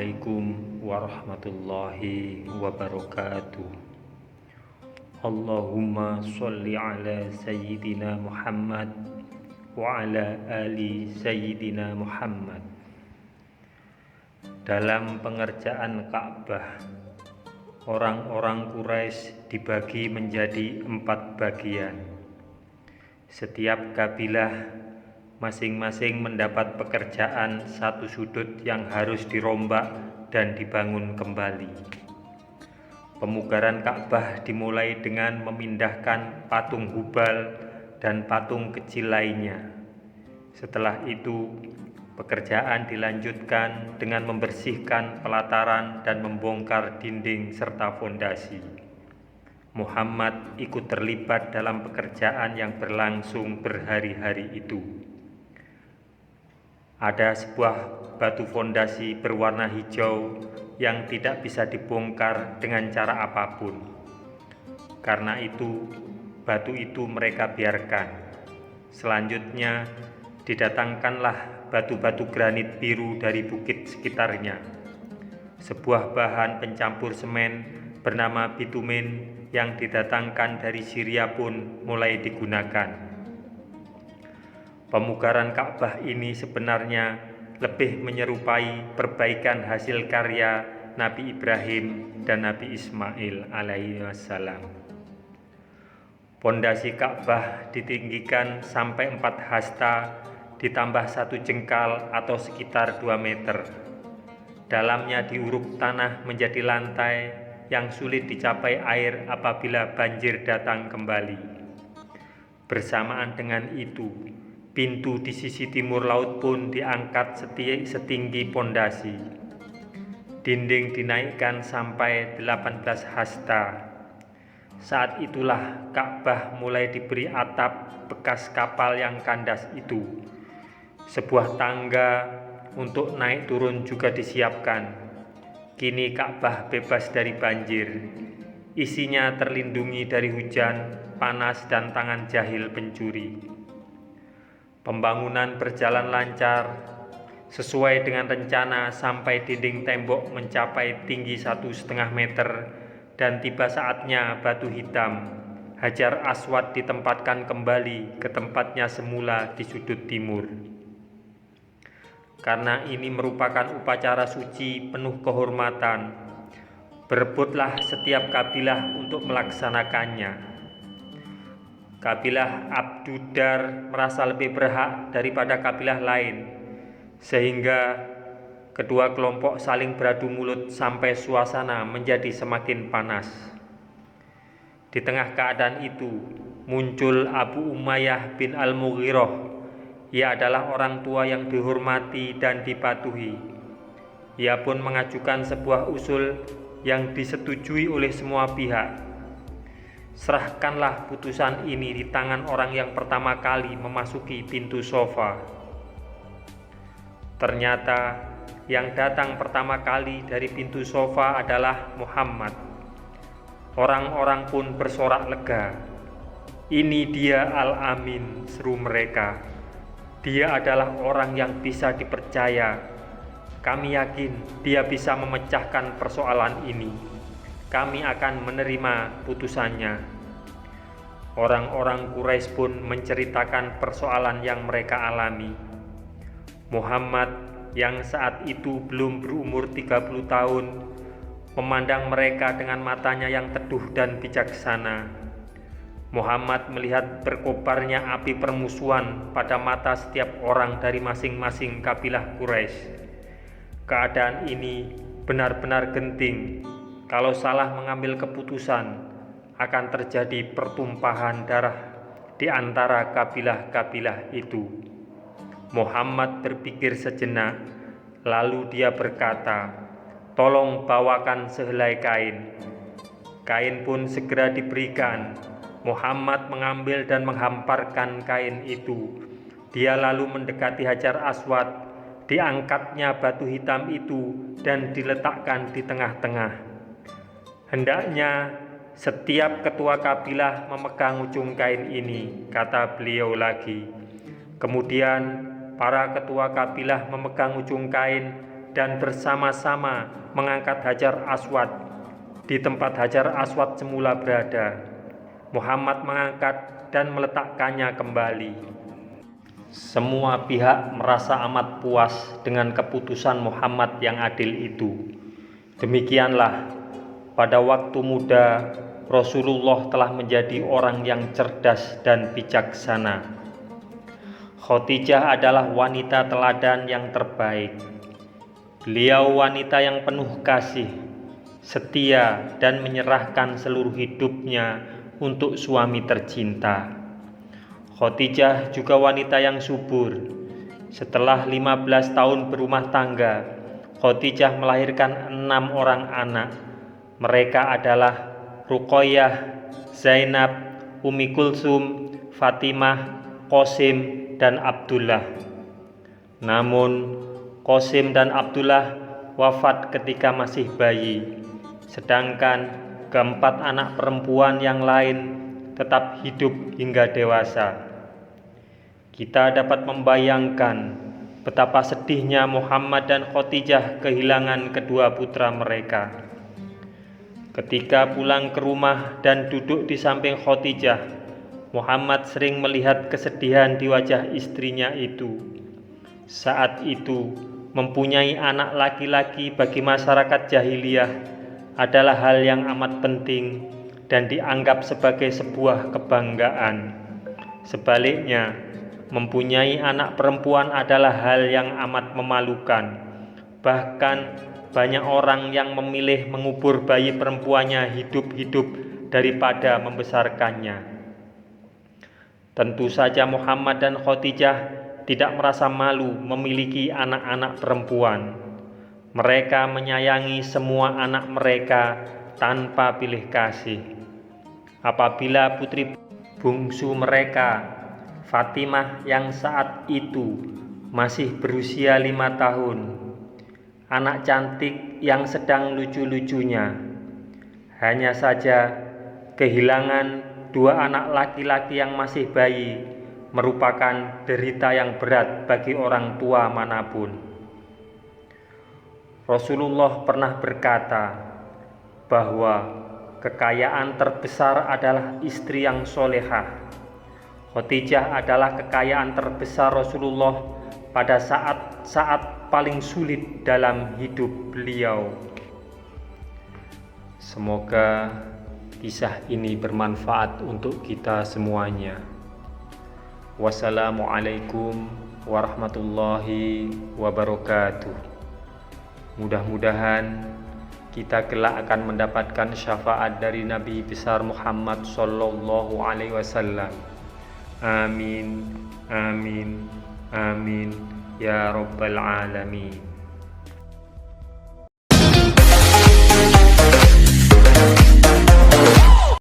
Assalamualaikum warahmatullahi wabarakatuh. Allahumma sholli ala Sayyidina Muhammad wa ala ali Sayyidina Muhammad. Dalam pengerjaan Ka'bah, orang-orang Quraisy dibagi menjadi 4 bagian. Setiap kabilah masing-masing mendapat pekerjaan satu sudut yang harus dirombak dan dibangun kembali. Pemugaran Ka'bah dimulai dengan memindahkan patung Hubal dan patung kecil lainnya. Setelah itu, pekerjaan dilanjutkan dengan membersihkan pelataran dan membongkar dinding serta fondasi. Muhammad ikut terlibat dalam pekerjaan yang berlangsung berhari-hari itu. Ada sebuah batu fondasi berwarna hijau yang tidak bisa dibongkar dengan cara apapun. Karena itu, batu itu mereka biarkan. Selanjutnya, didatangkanlah batu-batu granit biru dari bukit sekitarnya. Sebuah bahan pencampur semen bernama bitumen yang didatangkan dari Syria pun mulai digunakan. Pemugaran Ka'bah ini sebenarnya lebih menyerupai perbaikan hasil karya Nabi Ibrahim dan Nabi Ismail alaihissalam. Pondasi Ka'bah ditinggikan sampai 4 hasta ditambah 1 jengkal atau sekitar 2 meter. Dalamnya diuruk tanah menjadi lantai yang sulit dicapai air apabila banjir datang kembali. Bersamaan dengan itu, pintu di sisi timur laut pun diangkat setinggi pondasi. Dinding dinaikkan sampai 18 hasta. Saat itulah Ka'bah mulai diberi atap bekas kapal yang kandas itu. Sebuah tangga untuk naik turun juga disiapkan. Kini Ka'bah bebas dari banjir. Isinya terlindungi dari hujan, panas, dan tangan jahil pencuri. Pembangunan berjalan lancar sesuai dengan rencana sampai dinding tembok mencapai tinggi 1,5 meter dan tiba saatnya batu hitam Hajar Aswad ditempatkan kembali ke tempatnya semula di sudut timur. Karena ini merupakan upacara suci penuh kehormatan, berebutlah setiap kabilah untuk melaksanakannya. Kabilah Abdudar merasa lebih berhak daripada kabilah lain, sehingga kedua kelompok saling beradu mulut sampai suasana menjadi semakin panas. Di tengah keadaan itu, muncul Abu Umayyah bin Al-Mughirah. Ia adalah orang tua yang dihormati dan dipatuhi. Ia pun mengajukan sebuah usul yang disetujui oleh semua pihak. Serahkanlah putusan ini di tangan orang yang pertama kali memasuki pintu Shafa. Ternyata yang datang pertama kali dari pintu Shafa adalah Muhammad. Orang-orang pun bersorak lega. Ini dia Al-Amin, seru mereka. Dia adalah orang yang bisa dipercaya. Kami yakin dia bisa memecahkan persoalan ini. Kami akan menerima putusannya. Orang-orang Quraisy pun menceritakan persoalan yang mereka alami. Muhammad yang saat itu belum berumur 30 tahun memandang mereka dengan matanya yang teduh dan bijaksana. Muhammad melihat berkobarnya api permusuhan pada mata setiap orang dari masing-masing kabilah Quraisy. Keadaan ini benar-benar genting. Kalau salah mengambil keputusan, akan terjadi pertumpahan darah di antara kabilah-kabilah itu. Muhammad berpikir sejenak, lalu dia berkata, "Tolong bawakan sehelai kain." Kain pun segera diberikan. Muhammad mengambil dan menghamparkan kain itu. Dia lalu mendekati Hajar Aswad, diangkatnya batu hitam itu dan diletakkan di tengah-tengah. Hendaknya setiap ketua kabilah memegang ujung kain ini, kata beliau lagi. Kemudian para ketua kabilah memegang ujung kain dan bersama-sama mengangkat Hajar Aswad di tempat Hajar Aswad semula berada. Muhammad mengangkat dan meletakkannya kembali. Semua pihak merasa amat puas dengan keputusan Muhammad yang adil itu. Demikianlah, pada waktu muda Rasulullah telah menjadi orang yang cerdas dan bijaksana. Khadijah adalah wanita teladan yang terbaik. Beliau wanita yang penuh kasih, setia, dan menyerahkan seluruh hidupnya untuk suami tercinta. Khadijah juga wanita yang subur. Setelah 15 tahun berumah tangga, Khadijah melahirkan 6 orang anak. Mereka adalah Ruqayyah, Zainab, Ummi Kulsum, Fatimah, Qasim, dan Abdullah. Namun, Qasim dan Abdullah wafat ketika masih bayi, sedangkan keempat anak perempuan yang lain tetap hidup hingga dewasa. Kita dapat membayangkan betapa sedihnya Muhammad dan Khadijah kehilangan kedua putra mereka. Ketika pulang ke rumah dan duduk di samping Khadijah, Muhammad sering melihat kesedihan di wajah istrinya itu. Saat itu, mempunyai anak laki-laki bagi masyarakat jahiliyah adalah hal yang amat penting dan dianggap sebagai sebuah kebanggaan. Sebaliknya, mempunyai anak perempuan adalah hal yang amat memalukan. Bahkan banyak orang yang memilih mengubur bayi perempuannya hidup-hidup daripada membesarkannya. Tentu saja Muhammad dan Khadijah tidak merasa malu memiliki anak-anak perempuan. Mereka menyayangi semua anak mereka tanpa pilih kasih. Apabila putri bungsu mereka, Fatimah, yang saat itu masih berusia 5 tahun, anak cantik yang sedang lucu-lucunya. Hanya saja kehilangan 2 anak laki-laki yang masih bayi merupakan derita yang berat bagi orang tua manapun. Rasulullah pernah berkata bahwa kekayaan terbesar adalah istri yang solehah. Khadijah adalah kekayaan terbesar Rasulullah pada saat-saat paling sulit dalam hidup beliau. Semoga kisah ini bermanfaat untuk kita semuanya. Wassalamualaikum warahmatullahi wabarakatuh. Mudah-mudahan kita kelak akan mendapatkan syafaat dari Nabi besar Muhammad sallallahu alaihi wasallam. Amin, amin, amin, ya rabbal alamin.